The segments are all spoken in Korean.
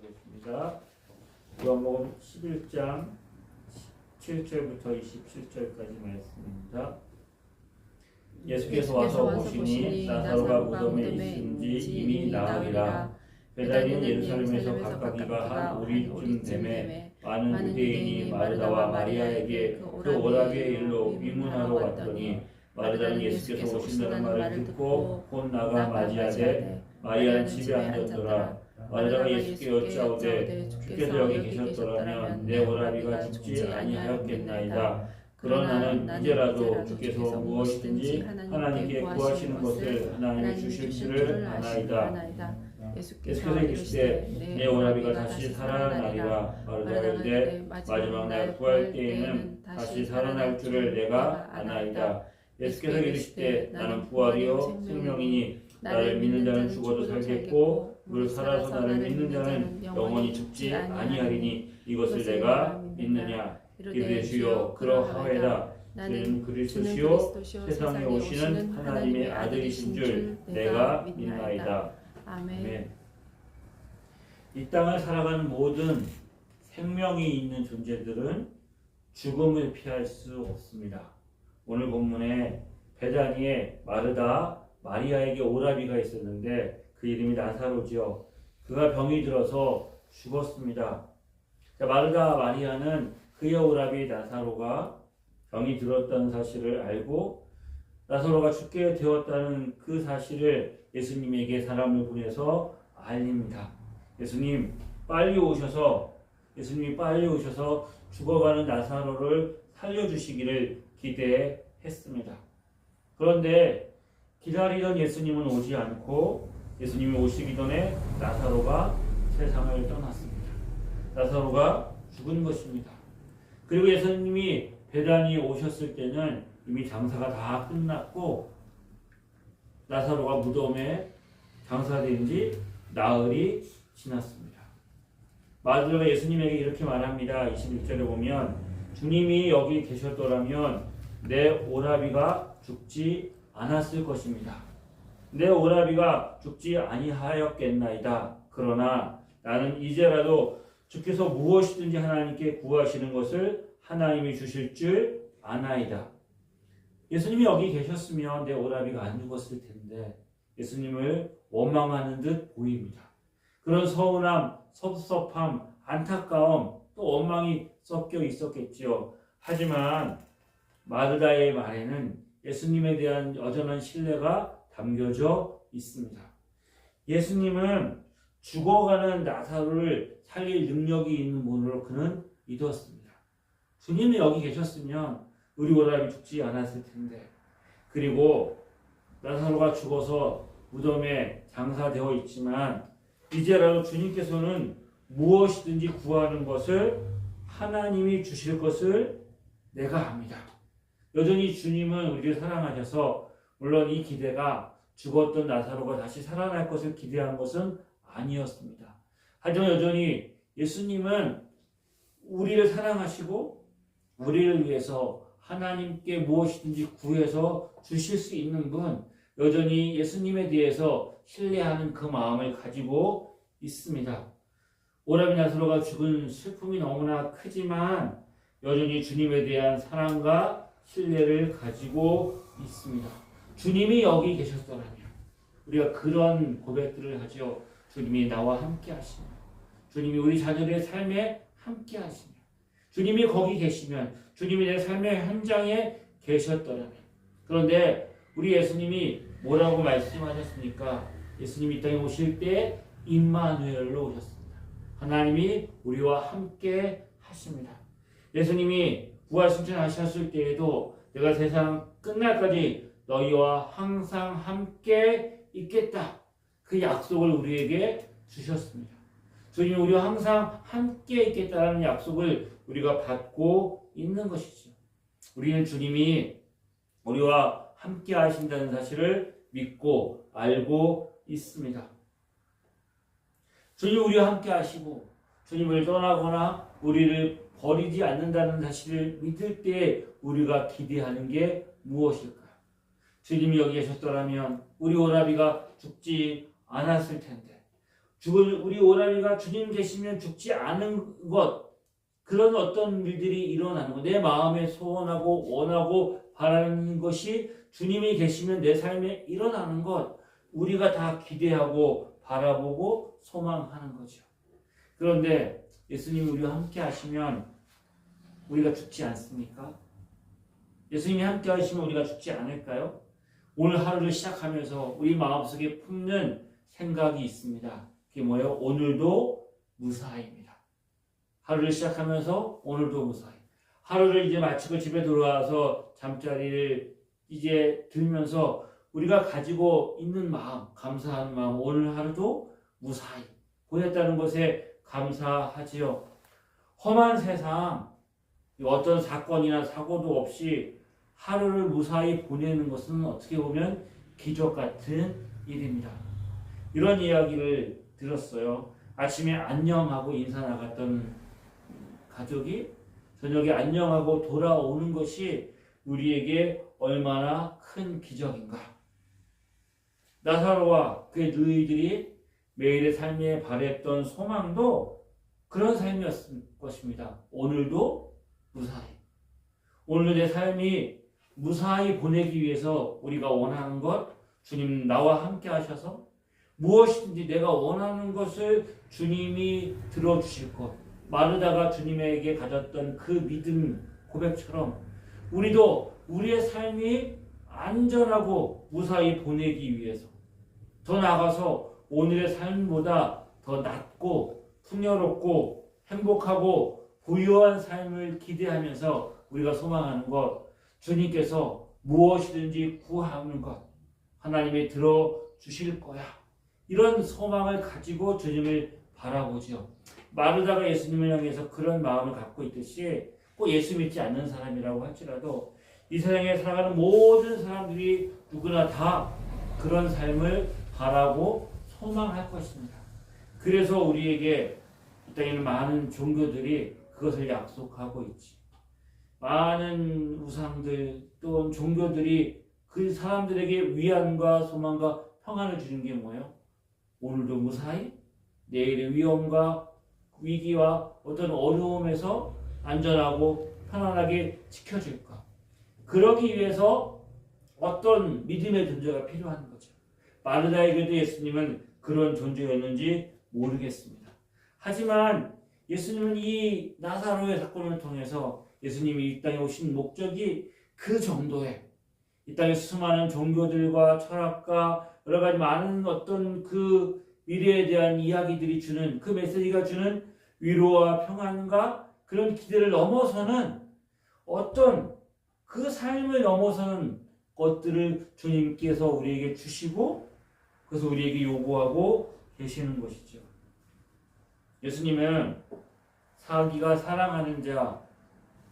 하겠습니다. 요한복음 11장 7절부터 27절까지 말씀입니다. 예수께서 와서 보시니 나사로가 무덤에 있은지 이미 나으리라. 베다니는 예루살렘에서 가까이가 한 5리쯤 되매 많은 유대인이 마르다와 마리아에게 그 오라비의 일로 위문하러 왔더니 마르다는 예수께서 오신다는 말을 듣고 곧 나가 맞이하되 마리아는 집에 앉았더라. 마르다가 예수께 여짜오되 주께서 여기 계셨더라면 내 오라비가 죽지 아니하였겠나이다. 그러나 나는 이제라도 주께서 무엇이든지 하나님께 구하시는 것을 하나님이 주실 줄을 아나이다. 예수께서 이르시되 내 오라비가 다시 살아나리라. 마르다가 이르되 마지막 날 구할 때에는 다시 살아날 줄을 내가 아나이다. 예수께서 이르시되 나는 부활이요 생명이니 나를 믿는 자는 죽어도 살겠고 물 살아서 나를 믿는 자는 영원히 죽지 아니하리니 이것을 내가 믿느냐. 이르되 주여 그러하외다. 주는 그리스도시요 세상에 오시는 하나님의 아들이신 줄 내가 믿나이다. 아멘. 이 땅을 살아가는 모든 생명이 있는 존재들은 죽음을 피할 수 없습니다. 오늘 본문에 베다니에 마르다, 마리아에게 오라비가 있었는데 그 이름이 나사로지요. 그가 병이 들어서 죽었습니다. 자, 마르다, 마리아는 그의 오라비 나사로가 병이 들었다는 사실을 알고 나사로가 죽게 되었다는 그 사실을 예수님에게 사람을 보내서 알립니다. 예수님이 빨리 오셔서 죽어가는 나사로를 살려주시기를 기대했습니다. 그런데 기다리던 예수님은 오지 않고 예수님이 오시기 전에 나사로가 세상을 떠났습니다. 나사로가 죽은 것입니다. 그리고 예수님이 베다니에 오셨을 때는 이미 장사가 다 끝났고 나사로가 무덤에 장사된 지 나흘이 지났습니다. 마르다가 예수님에게 이렇게 말합니다. 21절에 보면 주님이 여기 계셨더라면 내 오라비가 죽지 않았을 것입니다. 내 오라비가 죽지 아니하였겠나이다. 그러나 나는 이제라도 주께서 무엇이든지 하나님께 구하시는 것을 하나님이 주실 줄 아나이다. 예수님이 여기 계셨으면 내 오라비가 안 죽었을 텐데 예수님을 원망하는 듯 보입니다. 그런 서운함, 섭섭함, 안타까움, 또 원망이 섞여 있었겠지요. 하지만 마르다의 말에는 예수님에 대한 여전한 신뢰가 담겨져 있습니다. 예수님은 죽어가는 나사로를 살릴 능력이 있는 분으로 그는 믿었습니다. 주님이 여기 계셨으면 우리 오라비 죽지 않았을 텐데, 그리고 나사로가 죽어서 무덤에 장사되어 있지만 이제라도 주님께서는 무엇이든지 구하는 것을 하나님이 주실 것을 내가 압니다. 여전히 주님은 우리를 사랑하셔서 물론 이 기대가 죽었던 나사로가 다시 살아날 것을 기대한 것은 아니었습니다. 하지만 여전히 예수님은 우리를 사랑하시고 우리를 위해서 하나님께 무엇이든지 구해서 주실 수 있는 분, 여전히 예수님에 대해서 신뢰하는 그 마음을 가지고 있습니다. 오라비 나사로가 죽은 슬픔이 너무나 크지만 여전히 주님에 대한 사랑과 신뢰를 가지고 있습니다. 주님이 여기 계셨더라면 우리가 그런 고백들을 하죠. 주님이 나와 함께 하시며, 주님이 우리 자녀들의 삶에 함께 하시며, 주님이 거기 계시면, 주님이 내 삶의 현장에 계셨더라면. 그런데 우리 예수님이 뭐라고 말씀하셨습니까? 예수님이 이 땅에 오실 때 임마누엘로 오셨습니다. 하나님이 우리와 함께 하십니다. 예수님이 부활승천하셨을 때에도 내가 세상 끝날까지 너희와 항상 함께 있겠다. 그 약속을 우리에게 주셨습니다. 주님이 우리와 항상 함께 있겠다는 약속을 우리가 받고 있는 것이죠. 우리는 주님이 우리와 함께 하신다는 사실을 믿고 알고 있습니다. 주님이 우리와 함께 하시고 주님을 떠나거나 우리를 버리지 않는다는 사실을 믿을 때 우리가 기대하는 게 무엇일까요? 주님이 여기 계셨더라면 우리 오라비가 죽지 않았을 텐데, 죽을 우리 오라비가 주님 계시면 죽지 않은 것, 그런 어떤 일들이 일어나는 것, 내 마음에 소원하고 원하고 바라는 것이 주님이 계시면 내 삶에 일어나는 것, 우리가 다 기대하고 바라보고 소망하는 거죠. 그런데 예수님이 우리와 함께 하시면 우리가 죽지 않습니까? 예수님이 함께 하시면 우리가 죽지 않을까요? 오늘 하루를 시작하면서 우리 마음속에 품는 생각이 있습니다. 그게 뭐예요? 오늘도 무사히입니다. 하루를 시작하면서 오늘도 무사히. 하루를 이제 마치고 집에 돌아와서 잠자리를 이제 들면서 우리가 가지고 있는 마음, 감사하는 마음, 오늘 하루도 무사히 보냈다는 것에 감사하지요. 험한 세상, 어떤 사건이나 사고도 없이 하루를 무사히 보내는 것은 어떻게 보면 기적 같은 일입니다. 이런 이야기를 들었어요. 아침에 안녕하고 인사 나갔던 가족이 저녁에 안녕하고 돌아오는 것이 우리에게 얼마나 큰 기적인가. 나사로와 그의 누이들이 매일의 삶에 바랬던 소망도 그런 삶이었을 것입니다. 오늘도 무사히. 오늘 내 삶이 무사히 보내기 위해서 우리가 원하는 것, 주님 나와 함께 하셔서 무엇이든지 내가 원하는 것을 주님이 들어주실 것, 마르다가 주님에게 가졌던 그 믿음 고백처럼 우리도 우리의 삶이 안전하고 무사히 보내기 위해서 더 나아가서 오늘의 삶보다 더 낫고 풍요롭고 행복하고 부유한 삶을 기대하면서 우리가 소망하는 것, 주님께서 무엇이든지 구하는 것 하나님이 들어주실 거야. 이런 소망을 가지고 주님을 바라보죠. 마르다가 예수님을 향해서 그런 마음을 갖고 있듯이 꼭 예수 믿지 않는 사람이라고 할지라도 이 세상에 살아가는 모든 사람들이 누구나 다 그런 삶을 바라고 소망할 것입니다. 그래서 우리에게 이 땅에는 많은 종교들이 그것을 약속하고 있지. 많은 우상들 또는 종교들이 그 사람들에게 위안과 소망과 평안을 주는 게 뭐예요? 오늘도 무사히 내일의 위험과 위기와 어떤 어려움에서 안전하고 편안하게 지켜줄까? 그러기 위해서 어떤 믿음의 존재가 필요한 거죠. 마르다에게도 예수님은 그런 존재였는지 모르겠습니다. 하지만 예수님은 이 나사로의 사건을 통해서 예수님이 이 땅에 오신 목적이 그 정도의 이 땅의 수많은 종교들과 철학과 여러 가지 많은 어떤 그 미래에 대한 이야기들이 주는 그 메시지가 주는 위로와 평안과 그런 기대를 넘어서는 어떤 그 삶을 넘어서는 것들을 주님께서 우리에게 주시고 그래서 우리에게 요구하고 계시는 것이죠. 예수님은 사기가 사랑하는 자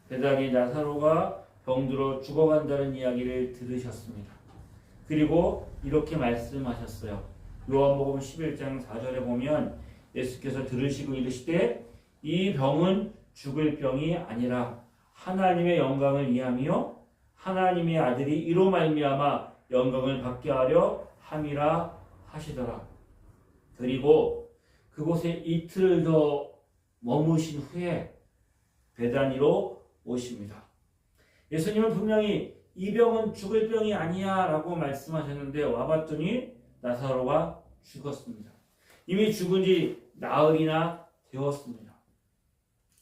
배단이 나사로가 병들어 죽어간다는 이야기를 들으셨습니다. 그리고 이렇게 말씀하셨어요. 요한복음 11장 4절에 보면 예수께서 들으시고 이르시되 이 병은 죽을 병이 아니라 하나님의 영광을 위함이요 하나님의 아들이 이로 말미암아 영광을 받게 하려 함이라 하시더라. 그리고 그곳에 이틀 더 머무신 후에 베다니로 오십니다. 예수님은 분명히 이 병은 죽을 병이 아니야 라고 말씀하셨는데 와봤더니 나사로가 죽었습니다. 이미 죽은 지 나흘이나 되었습니다.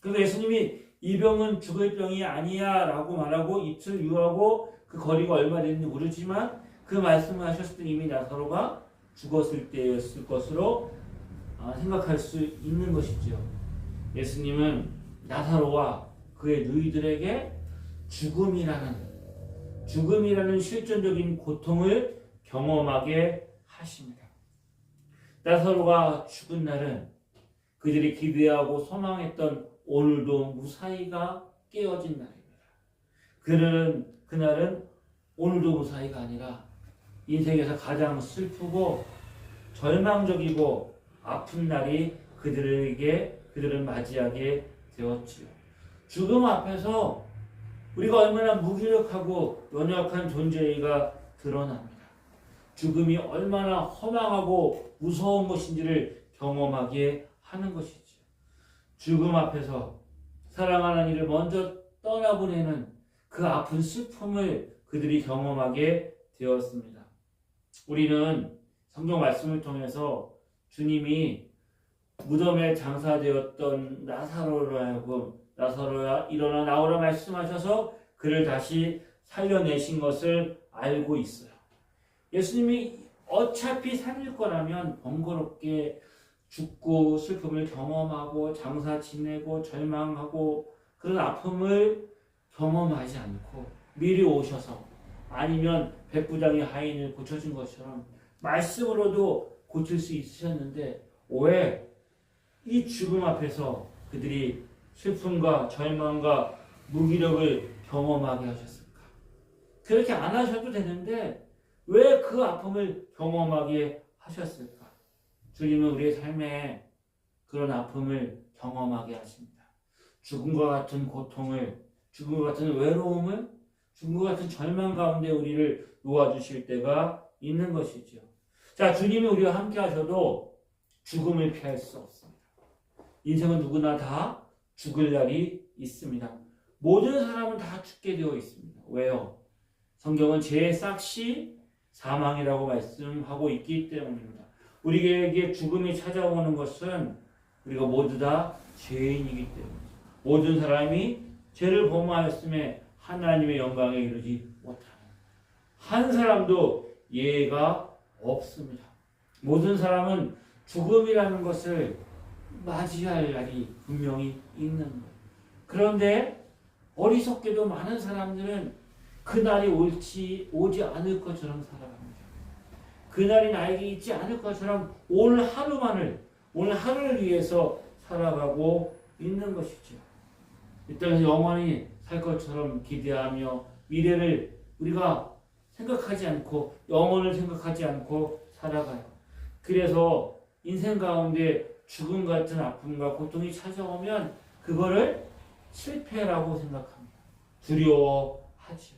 그래서 예수님이 이 병은 죽을 병이 아니야 라고 말하고 이틀 유하고 그 거리가 얼마 됐는지 모르지만 그 말씀을 하셨을 때 이미 나사로가 죽었을 때였을 것으로 생각할 수 있는 것이죠. 예수님은 나사로와 그의 누이들에게 죽음이라는 실존적인 고통을 경험하게 하십니다. 나사로가 죽은 날은 그들이 기대하고 소망했던 오늘도 무사히가 깨어진 날입니다. 그날은 오늘도 무사히가 아니라 인생에서 가장 슬프고 절망적이고 아픈 날이 그들을 맞이하게 되었지요. 죽음 앞에서 우리가 얼마나 무기력하고 연약한 존재가 드러납니다. 죽음이 얼마나 허망하고 무서운 것인지를 경험하게 하는 것이죠. 죽음 앞에서 사랑하는 이를 먼저 떠나보내는 그 아픈 슬픔을 그들이 경험하게 되었습니다. 우리는 성경 말씀을 통해서 주님이 무덤에 장사되었던 나사로로 하여금 나사로야 일어나 나오라 말씀하셔서 그를 다시 살려내신 것을 알고 있어요. 예수님이 어차피 살릴 거라면 번거롭게 죽고 슬픔을 경험하고 장사 지내고 절망하고 그런 아픔을 경험하지 않고 미리 오셔서 아니면 백부장의 하인을 고쳐준 것처럼 말씀으로도 고칠 수 있으셨는데 왜 이 죽음 앞에서 그들이 슬픔과 절망과 무기력을 경험하게 하셨을까? 그렇게 안 하셔도 되는데 왜 그 아픔을 경험하게 하셨을까? 주님은 우리의 삶에 그런 아픔을 경험하게 하십니다. 죽음과 같은 고통을, 죽음과 같은 외로움을, 죽음과 같은 절망 가운데 우리를 놓아주실 때가 있는 것이죠. 자, 주님이 우리와 함께 하셔도 죽음을 피할 수 없습니다. 인생은 누구나 다 죽을 날이 있습니다. 모든 사람은 다 죽게 되어 있습니다. 왜요? 성경은 죄의 싹이 사망이라고 말씀하고 있기 때문입니다. 우리에게 죽음이 찾아오는 것은 우리가 모두 다 죄인이기 때문입니다. 모든 사람이 죄를 범하였음에 하나님의 영광에 이르지 못하는 한 사람도 예외가 없습니다. 모든 사람은 죽음이라는 것을 맞이할 날이 분명히 있는 거예요. 그런데 어리석게도 많은 사람들은 그날이 오지 않을 것처럼 살아갑니다. 그날이 나에게 있지 않을 것처럼 오늘 하루를 위해서 살아가고 있는 것이죠. 이 땅에서 영원히 살 것처럼 기대하며 미래를 우리가 생각하지 않고 영혼을 생각하지 않고 살아가요. 그래서 인생 가운데 죽음 같은 아픔과 고통이 찾아오면 그거를 실패라고 생각합니다. 두려워하죠.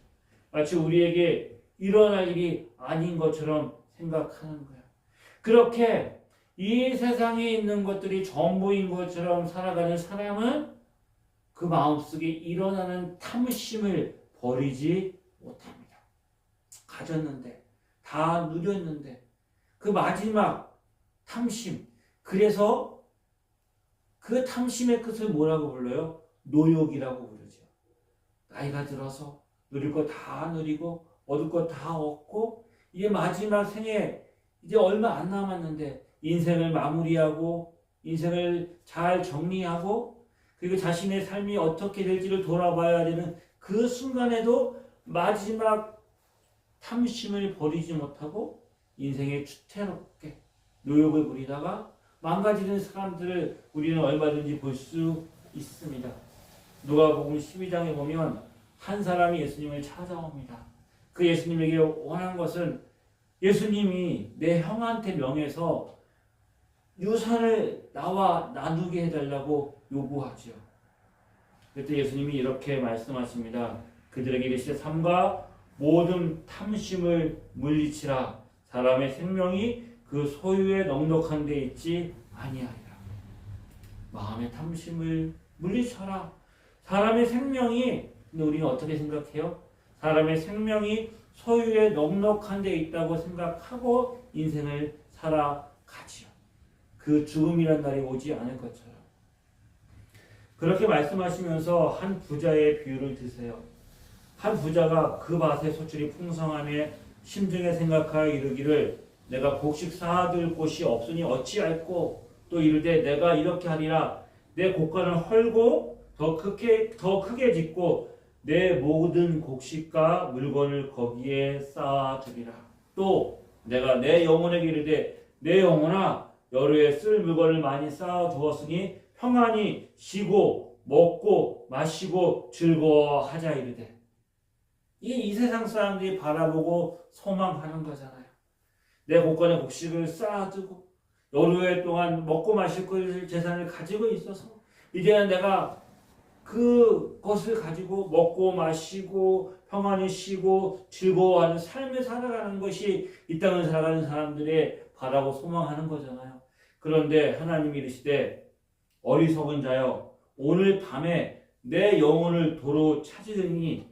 마치 우리에게 일어날 일이 아닌 것처럼 생각하는 거예요. 그렇게 이 세상에 있는 것들이 전부인 것처럼 살아가는 사람은 그 마음속에 일어나는 탐심을 버리지 못합니다. 가졌는데, 다 누렸는데, 그 마지막 탐심. 그래서 그 탐심의 끝을 뭐라고 불러요? 노욕이라고 부르죠. 나이가 들어서 누릴 거 다 누리고 얻을 거 다 얻고 이제 마지막 생에 이제 얼마 안 남았는데 인생을 마무리하고 인생을 잘 정리하고 그리고 자신의 삶이 어떻게 될지를 돌아봐야 되는 그 순간에도 마지막 탐심을 버리지 못하고 인생에 추태롭게 노욕을 부리다가 망가지는 사람들을 우리는 얼마든지 볼 수 있습니다. 누가복음 12장에 보면 한 사람이 예수님을 찾아옵니다. 그 예수님에게 원한 것은 예수님이 내 형한테 명해서 유산을 나와 나누게 해달라고 요구하죠. 그때 예수님이 이렇게 말씀하십니다. 그들에게 이르시되 삼가 모든 탐심을 물리치라. 사람의 생명이 그 소유에 넉넉한 데 있지 아니하리라. 마음의 탐심을 물리쳐라. 사람의 생명이, 근데 우리는 어떻게 생각해요? 사람의 생명이 소유에 넉넉한 데 있다고 생각하고 인생을 살아가지요. 그 죽음이란 날이 오지 않을 것처럼. 그렇게 말씀하시면서 한 부자의 비유를 드세요. 한 부자가 그 밭의 소출이 풍성함에 심중에 생각하여 이르기를 내가 곡식 쌓아둘 곳이 없으니 어찌할꼬 또 이르되 내가 이렇게 하리라 내 곡간을 헐고 더 크게 짓고 내 모든 곡식과 물건을 거기에 쌓아두리라. 또 내가 내 영혼에게 이르되 내 영혼아 여루에 쓸 물건을 많이 쌓아두었으니 평안히 쉬고 먹고 마시고 즐거워하자 이르되. 이게 이 세상 사람들이 바라보고 소망하는 거잖아요. 내 곡간에 곡식을 쌓아두고 여러 동안 먹고 마실 것 재산을 가지고 있어서 이제는 내가 그것을 가지고 먹고 마시고 평안히 쉬고 즐거워하는 삶을 살아가는 것이 이 땅을 살아가는 사람들의 바라고 소망하는 거잖아요. 그런데 하나님이 이르시되 어리석은 자여 오늘 밤에 내 영혼을 도로 찾으리니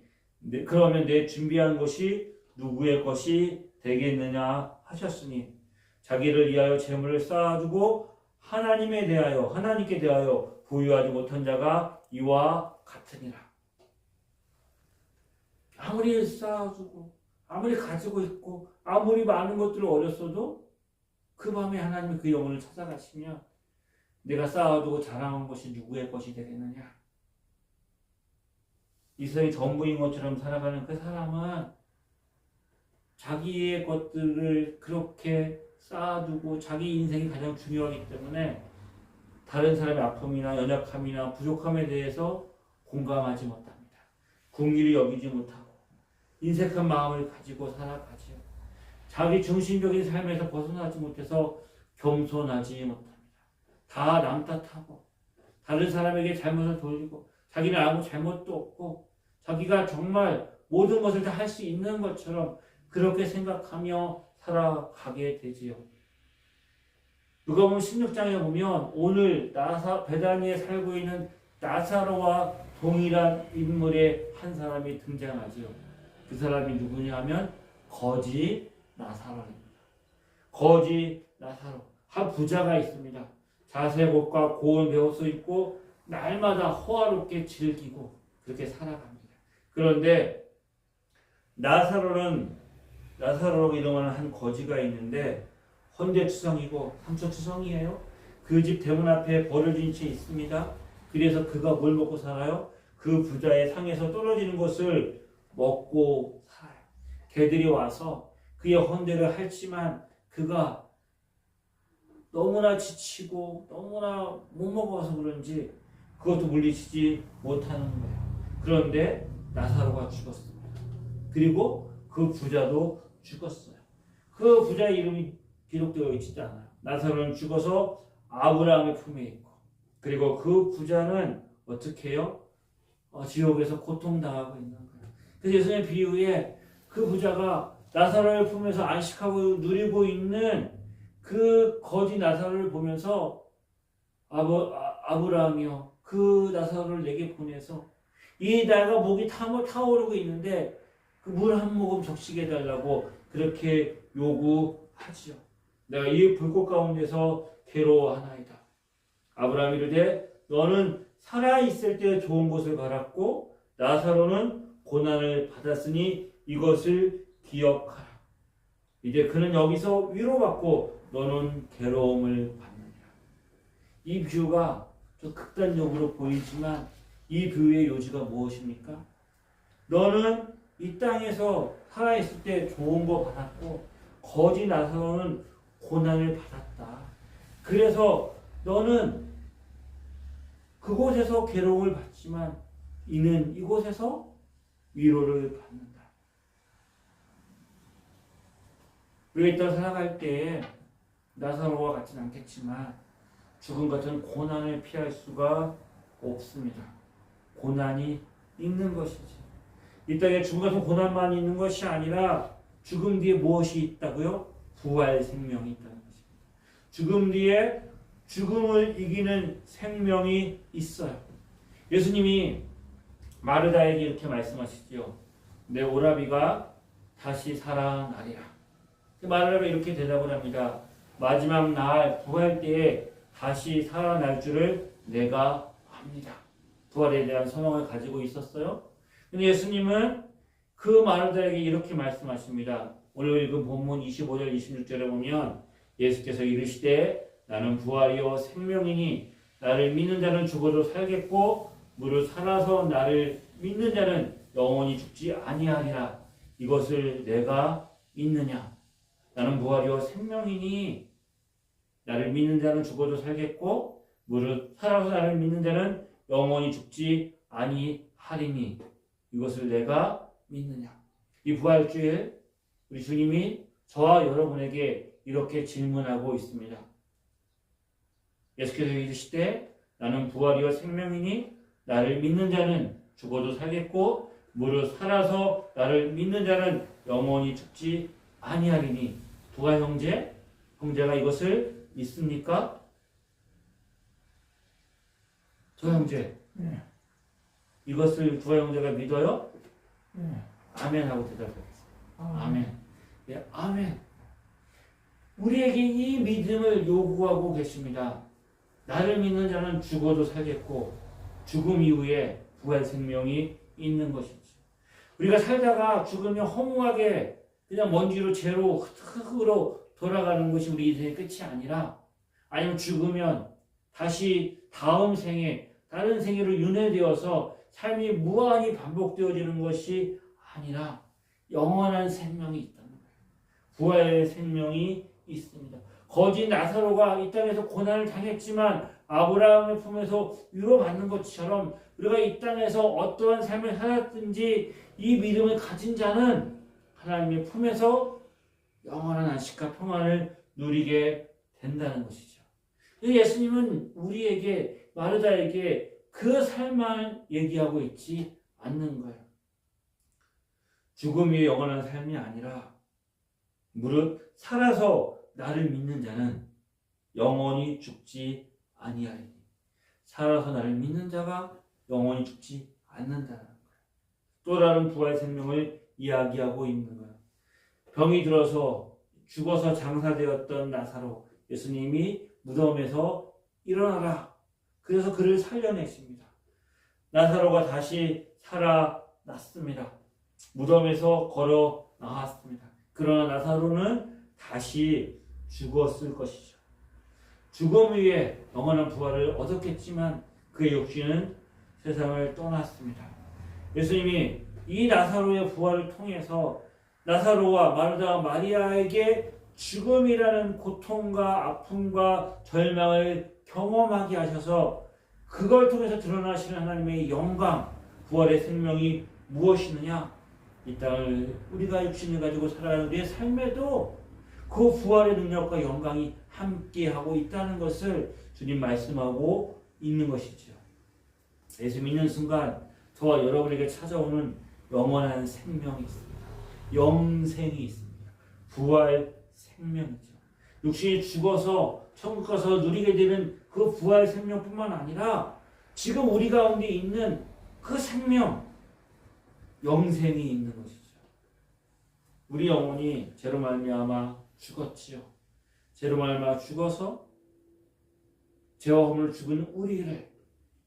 그러면 내 준비한 것이 누구의 것이 되겠느냐 하셨으니 자기를 위하여 재물을 쌓아두고 하나님께 대하여 보유하지 못한 자가 이와 같으니라. 아무리 쌓아두고 아무리 가지고 있고 아무리 많은 것들을 얻었어도 그 밤에 하나님이 그 영혼을 찾아가시면 내가 쌓아두고 자랑한 것이 누구의 것이 되겠느냐. 이 세상이 전부인 것처럼 살아가는 그 사람은 자기의 것들을 그렇게 쌓아두고 자기 인생이 가장 중요하기 때문에 다른 사람의 아픔이나 연약함이나 부족함에 대해서 공감하지 못합니다. 긍휼히 여기지 못하고 인색한 마음을 가지고 살아가지요. 자기 중심적인 삶에서 벗어나지 못해서 겸손하지 못합니다. 다 남 탓하고 다른 사람에게 잘못을 돌리고 자기는 아무 잘못도 없고 자기가 정말 모든 것을 다 할 수 있는 것처럼 그렇게 생각하며 살아가게 되지요. 누가복음 16장에 보면 오늘 베다니에 살고 있는 나사로와 동일한 인물의 한 사람이 등장하지요. 그 사람이 누구냐 하면 거지 나사로입니다. 거지 나사로, 한 부자가 있습니다. 자색 옷과 고운 베옷을 입고 날마다 호화롭게 즐기고 그렇게 살아갑니다. 그런데 나사로 이름하는 한 거지가 있는데 헌재투성이고 삼천투성이에요. 그 집 대문 앞에 버려진 채 있습니다. 그래서 그가 뭘 먹고 살아요? 그 부자의 상에서 떨어지는 것을 먹고 살아요. 개들이 와서 그의 헌재를 핥지만 그가 너무나 지치고 너무나 못 먹어서 그런지 그것도 물리치지 못하는 거예요. 그런데 나사로가 죽었습니다. 그리고 그 부자도 죽었어요. 그 부자의 이름이 기록되어 있지 않아요. 나사로는 죽어서 아브라함의 품에 있고, 그리고 그 부자는 어떻게 해요? 지옥에서 고통당하고 있는 거예요. 그래서 예수님의 비유에 그 부자가 나사로의 품에서 안식하고 누리고 있는 그 거지 나사로를 보면서 아브라함이요, 그 나사로를 내게 보내서 이 내가 목이 타오르고 있는데 그 물 한 모금 적시게 해달라고 그렇게 요구하지요. 내가 이 불꽃 가운데서 괴로워하나이다. 아브라함이 이르되 너는 살아있을 때 좋은 것을 바랐고 나사로는 고난을 받았으니 이것을 기억하라. 이제 그는 여기서 위로받고 너는 괴로움을 받느니라. 이 비유가 좀 극단적으로 보이지만 이 비유의 요지가 무엇입니까? 너는 이 땅에서 살아있을 때 좋은 거 받았고 거지 나사로는 고난을 받았다. 그래서 너는 그곳에서 괴로움을 받지만 이는 이곳에서 위로를 받는다. 우리가 이 땅 살아갈 때 나사로와 같지는 않겠지만 죽음 같은 고난을 피할 수가 없습니다. 고난이 있는 것이지. 이 땅에 죽음 같은 고난만 있는 것이 아니라 죽음 뒤에 무엇이 있다고요? 부활 생명이 있다는 것입니다. 죽음 뒤에 죽음을 이기는 생명이 있어요. 예수님이 마르다에게 이렇게 말씀하시죠. 내 오라비가 다시 살아나리라. 마르다가 이렇게 대답을 합니다. 마지막 날 부활 때에 다시 살아날 줄을 내가 압니다. 부활에 대한 소망을 가지고 있었어요. 근데 예수님은 그 마르다에게 이렇게 말씀하십니다. 오늘 읽은 본문 25절 26절에 보면 예수께서 이르시되 나는 부활이요 생명이니 나를 믿는 자는 죽어도 살겠고 무릇 살아서 나를 믿는 자는 영원히 죽지 아니하리라. 이것을 내가 믿느냐? 나는 부활이요 생명이니 나를 믿는 자는 죽어도 살겠고 무릇 살아서 나를 믿는 자는 영원히 죽지 아니하리니 이것을 내가 믿느냐? 이 부활주일 우리 주님이 저와 여러분에게 이렇게 질문하고 있습니다. 예수께서 이르시되 나는 부활이요 생명이니 나를 믿는 자는 죽어도 살겠고 무릇 살아서 나를 믿는 자는 영원히 죽지 아니하리니. 부활 형제가 이것을 믿습니까? 저 형제, 네. 이것을 두 형제가 믿어요? 네. 아멘 하고 대답했어요. 아, 아멘. 예, 아멘. 우리에게 이 믿음을 요구하고 계십니다. 나를 믿는 자는 죽어도 살겠고 죽음 이후에 부활 생명이 있는 것이죠. 우리가 살다가 죽으면 허무하게 그냥 먼지로 죄로 흙으로 돌아가는 것이 우리 인생의 끝이 아니라, 아니면 죽으면 다시 다음 생에 다른 생애로 윤회되어서 삶이 무한히 반복되어지는 것이 아니라 영원한 생명이 있다는 거예요. 부활의 생명이 있습니다. 거지 나사로가 이 땅에서 고난을 당했지만 아브라함의 품에서 위로받는 것처럼 우리가 이 땅에서 어떠한 삶을 살았든지 이 믿음을 가진 자는 하나님의 품에서 영원한 안식과 평안을 누리게 된다는 것이죠. 예수님은 우리에게, 마르다에게 그 삶만 얘기하고 있지 않는 거예요. 죽음이 영원한 삶이 아니라 무릇 살아서 나를 믿는 자는 영원히 죽지 아니하리니, 살아서 나를 믿는 자가 영원히 죽지 않는다는 거예요. 또 다른 부활 생명을 이야기하고 있는 거예요. 병이 들어서 죽어서 장사되었던 나사로, 예수님이 무덤에서 일어나라, 그래서 그를 살려내십니다. 나사로가 다시 살아났습니다. 무덤에서 걸어 나왔습니다. 그러나 나사로는 다시 죽었을 것이죠. 죽음 위에 영원한 부활을 얻었겠지만 그의 육신은 세상을 떠났습니다. 예수님이 이 나사로의 부활을 통해서 나사로와 마르다와 마리아에게 죽음이라는 고통과 아픔과 절망을 경험하게 하셔서 그걸 통해서 드러나시는 하나님의 영광, 부활의 생명이 무엇이느냐? 이 땅을 우리가 육신을 가지고 살아가는 우리의 삶에도 그 부활의 능력과 영광이 함께하고 있다는 것을 주님 말씀하고 있는 것이죠. 예수 믿는 순간 저와 여러분에게 찾아오는 영원한 생명이 있습니다. 영생이 있습니다. 부활 생명이죠. 육신이 죽어서 천국 가서 누리게 되는 그 부활 생명뿐만 아니라 지금 우리 가운데 있는 그 생명, 영생이 있는 것이죠. 우리 영혼이 죄로 말미암아 죽었지요. 죄로 말미암아 죽어서 죄와 허물을 죽은 우리를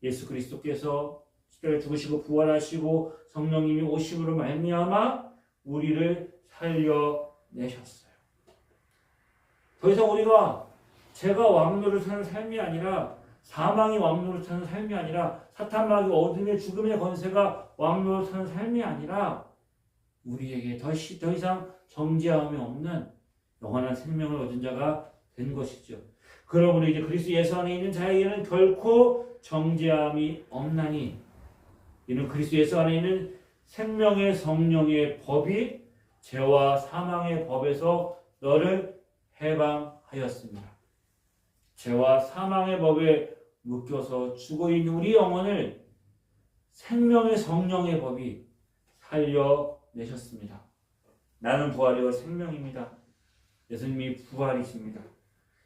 예수 그리스도께서 십자가에 죽으시고 부활하시고 성령님이 오심으로 말미암아 우리를 살려내셨어요. 더 이상 우리가 죄가 왕노를 사는 삶이 아니라, 사망이 왕노를 사는 삶이 아니라, 사탄마귀 어둠의 죽음의 권세가 왕노를 사는 삶이 아니라 우리에게 더 이상 정죄함이 없는 영원한 생명을 얻은 자가 된 것이죠. 그러므로 이제 그리스도 예수 안에 있는 자에게는 결코 정죄함이 없나니, 이는 그리스도 예수 안에 있는 생명의 성령의 법이 죄와 사망의 법에서 너를 해방하였습니다. 죄와 사망의 법에 묶여서 죽어 있는 우리 영혼을 생명의 성령의 법이 살려내셨습니다. 나는 부활이요 생명입니다. 예수님이 부활이십니다.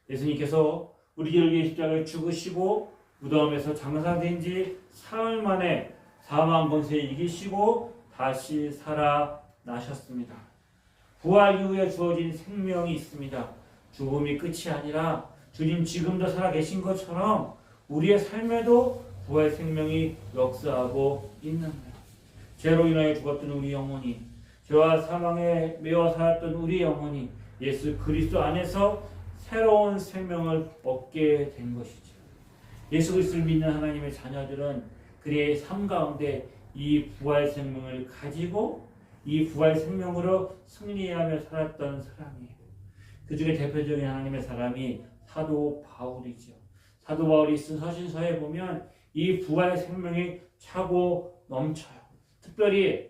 예수님께서 우리를 위해 십자가에 죽으시고 무덤에서 장사된 지 사흘 만에 사망 권세에 이기시고 다시 살아나셨습니다. 부활 이후에 주어진 생명이 있습니다. 죽음이 끝이 아니라 주님 지금도 살아계신 것처럼 우리의 삶에도 부활 생명이 역사하고 있는 거예요. 죄로 인하여 죽었던 우리 영혼이, 죄와 사망에 매여 살았던 우리 영혼이 예수 그리스도 안에서 새로운 생명을 얻게 된 것이죠. 예수 그리스도를 믿는 하나님의 자녀들은 그의 삶 가운데 이 부활 생명을 가지고 이 부활 생명으로 승리하며 살았던 사람이에요. 그 중에 대표적인 하나님의 사람이 사도 바울이죠. 사도 바울이 쓴 서신서에 보면 이 부활 생명이 차고 넘쳐요. 특별히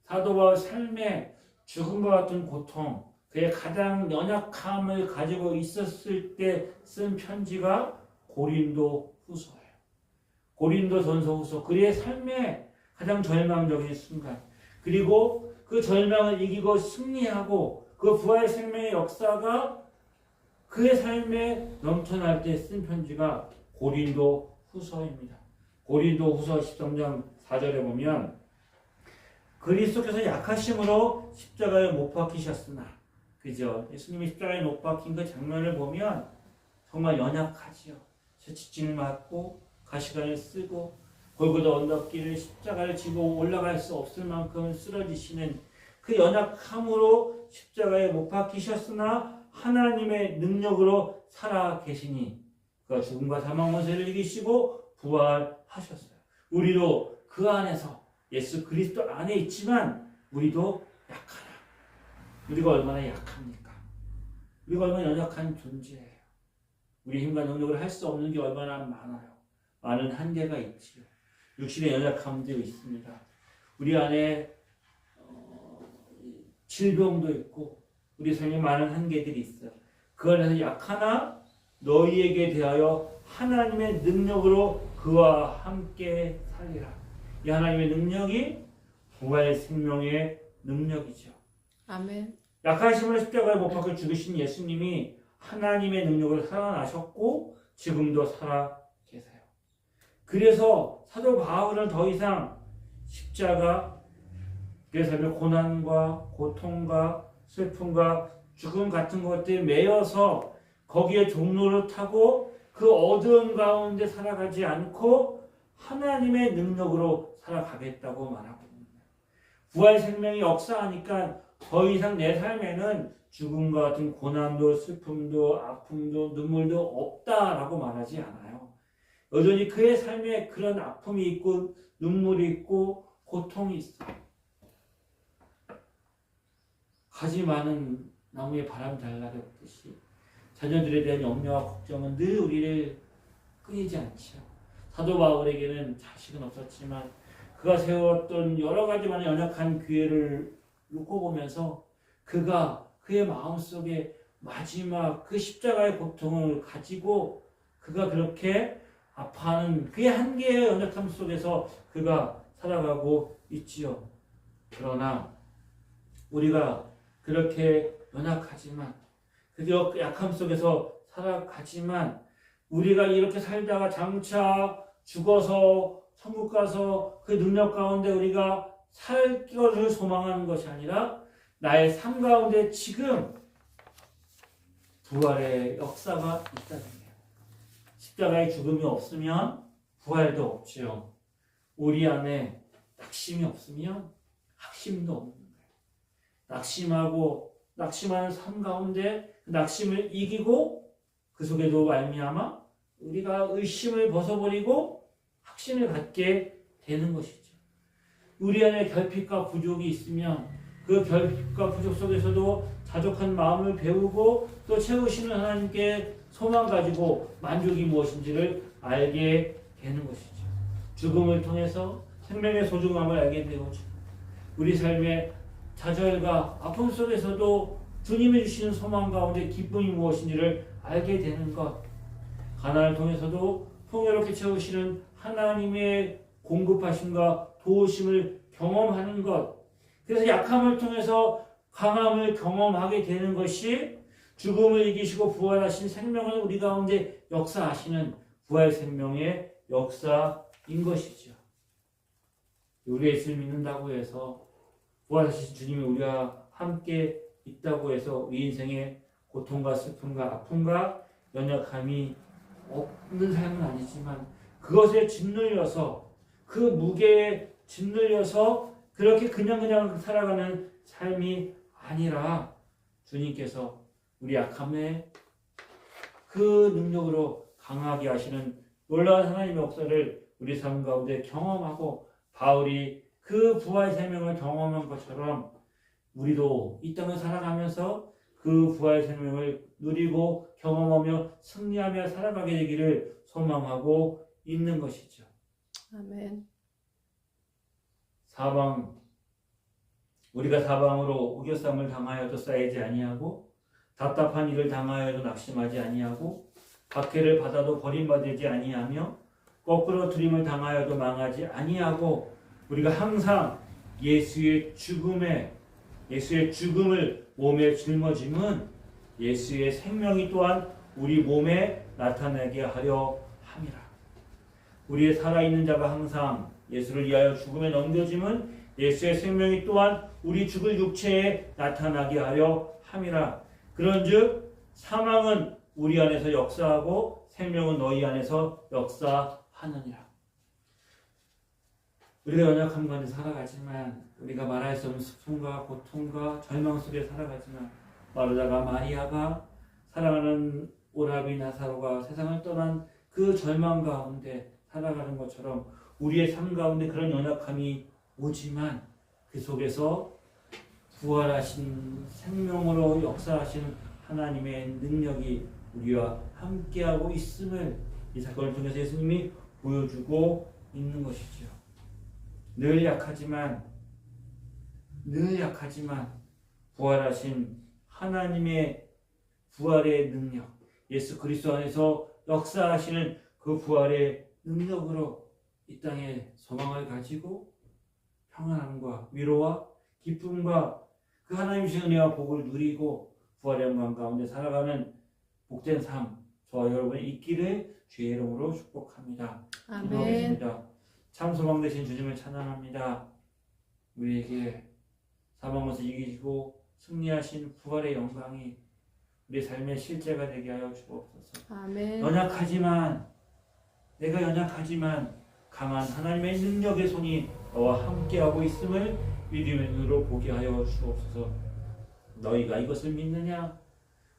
사도 바울 삶에 죽음과 같은 고통, 그의 가장 연약함을 가지고 있었을 때 쓴 편지가 고린도 후서예요. 고린도 전서 후서, 그의 삶의 가장 절망적인 순간, 그리고 그 절망을 이기고 승리하고 그 부활 생명의 역사가 그의 삶에 넘쳐날 때 쓴 편지가 고린도 후서입니다. 고린도후서 13장 4절에 보면 그리스도께서 약하심으로 십자가에 못 박히셨으나, 그죠? 예수님이 십자가에 못 박힌 그 장면을 보면 정말 연약하지요. 채찍질 맞고 가시관을 쓰고 골고다 언덕길을 십자가를 지고 올라갈 수 없을 만큼 쓰러지시는 그 연약함으로 십자가에 못 박히셨으나 하나님의 능력으로 살아 계시니 그가 죽음과 사망 원세를 이기시고 부활하셨어요. 우리도 그 안에서 예수 그리스도 안에 있지만 우리도 약하나. 우리가 얼마나 약합니까? 우리가 얼마나 연약한 존재예요. 우리 힘과 능력을 할 수 없는 게 얼마나 많아요. 많은 한계가 있지요. 육신의 연약함도 있습니다. 우리 안에 질병도 있고 우리 삶에 많은 한계들이 있어요. 그 안에서 약하나 너희에게 대하여 하나님의 능력으로 그와 함께 살리라. 이 하나님의 능력이 부활 생명의 능력이죠. 아멘. 약하심으로 십자가에 못 박혀 죽으신 예수님이 하나님의 능력으로 살아나셨고 지금도 살아 계세요. 그래서 사도 바울은 더 이상 십자가, 내 삶의 고난과 고통과 슬픔과 죽음 같은 것들에 매여서 거기에 종로를 타고 그 어두움 가운데 살아가지 않고 하나님의 능력으로 살아가겠다고 말하고 있는 거예요. 부활 생명이 역사하니까 더 이상 내 삶에는 죽음과 같은 고난도 슬픔도 아픔도 눈물도 없다라고 말하지 않아요. 여전히 그의 삶에 그런 아픔이 있고 눈물이 있고 고통이 있어요. 가지 많은 나무에 바람 잘 나겠듯이 자녀들에 대한 염려와 걱정은 늘 우리를 끊이지 않죠. 사도 바울에게는 자식은 없었지만 그가 세웠던 여러 가지 많은 연약한 기회를 놓고 보면서 그가 그의 마음속에 마지막 그 십자가의 고통을 가지고 그가 그렇게 아파하는 그의 한계의 연약함 속에서 그가 살아가고 있지요. 그러나 우리가 그렇게 연약하지만 그 약함 속에서 살아가지만 우리가 이렇게 살다가 장차 죽어서 천국 가서 그 능력 가운데 우리가 살 것을 소망하는 것이 아니라 나의 삶 가운데 지금 부활의 역사가 있다는 거예요. 십자가의 죽음이 없으면 부활도 없지요. 우리 안에 낙심이 없으면 확심도 없는 거예요. 낙심하는 삶 가운데 그 낙심을 이기고 그 속에도 말미암아 우리가 의심을 벗어버리고 확신을 갖게 되는 것이죠. 우리 안에 결핍과 부족이 있으면 그 결핍과 부족 속에서도 자족한 마음을 배우고 또 채우시는 하나님께 소망 가지고 만족이 무엇인지를 알게 되는 것이죠. 죽음을 통해서 생명의 소중함을 알게 되고 우리 삶의 좌절과 아픔 속에서도 주님이 주시는 소망 가운데 기쁨이 무엇인지를 알게 되는 것, 가난을 통해서도 풍요롭게 채우시는 하나님의 공급하심과 도우심을 경험하는 것, 그래서 약함을 통해서 강함을 경험하게 되는 것이 죽음을 이기시고 부활하신 생명을 우리 가운데 역사하시는 부활 생명의 역사인 것이죠. 우리 예수를 믿는다고 해서 부활하신 주님이 우리와 함께 있다고 해서 우리 인생의 고통과 슬픔과 아픔과 연약함이 없는 삶은 아니지만 그것에 짓눌려서 그 무게에 짓눌려서 그렇게 그냥 살아가는 삶이 아니라 주님께서 우리 약함에 그 능력으로 강하게 하시는 놀라운 하나님의 역사를 우리 삶 가운데 경험하고 바울이 그 부활 생명을 경험한 것처럼 우리도 이 땅을 살아가면서 그 부활 생명을 누리고 경험하며 승리하며 살아가게 되기를 소망하고 있는 것이죠. 아멘. 우리가 사방으로 우겨쌈을 당하여도 쌓이지 아니하고 답답한 일을 당하여도 낙심하지 아니하고 박해를 받아도 버림받지 아니하며 거꾸로 들임을 당하여도 망하지 아니하고 우리가 항상 예수의 죽음을 몸에 짊어짐은 예수의 생명이 또한 우리 몸에 나타나게 하려 함이라. 우리의 살아있는 자가 항상 예수를 위하여 죽음에 넘겨짐은 예수의 생명이 또한 우리 죽을 육체에 나타나게 하려 함이라. 그런즉 사망은 우리 안에서 역사하고 생명은 너희 안에서 역사하느니라. 우리가 연약한 가운데 살아가지만, 우리가 말할 수 없는 슬픔과 고통과 절망 속에 살아가지만, 마르다가 마리아가 사랑하는 오라비 나사로가 세상을 떠난 그 절망 가운데 살아가는 것처럼 우리의 삶 가운데 그런 연약함이 오지만 그 속에서 부활하신 생명으로 역사하시는 하나님의 능력이 우리와 함께하고 있음을 이 사건을 통해서 예수님이 보여주고 있는 것이죠. 늘 약하지만 부활하신 하나님의 부활의 능력, 예수 그리스도 안에서 역사하시는 그 부활의 능력으로 이 땅에 소망을 가지고 평안함과 위로와 기쁨과 그 하나님 주신 은혜와 복을 누리고 부활의 영광 가운데 살아가는 복된 삶, 저와 여러분이 있기를 주의 이름으로 축복합니다. 기도하겠습니다. 참 소망 되신 주님을 찬양합니다. 우리에게 사망에서 이기시고 승리하신 부활의 영광이 우리 삶의 실제가 되게 하여 주옵소서. 아멘. 내가 연약하지만 강한 하나님의 능력의 손이 너와 함께하고 있음을 믿음의 눈으로 보게 하여 주옵소서. 너희가 이것을 믿느냐?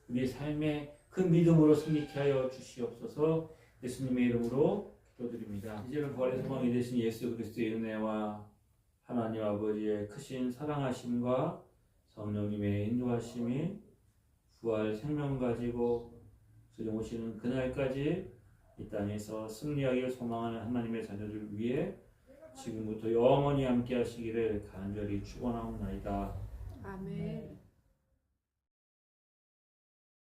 우리의 삶에 그 믿음으로 승리케 하여 주시옵소서. 예수님의 이름으로 기도드립니다. 이제는 부활의 소망이 되신 예수 그리스도의 은혜와 하나님 아버지의 크신 사랑하심과 성령님의 인도하심이 부활 생명 가지고 주님 오시는 그날까지 이 땅에서 승리하기를 소망하는 하나님의 자녀들 위해 지금부터 영원히 함께 하시기를 간절히 축원하옵나이다. 아멘.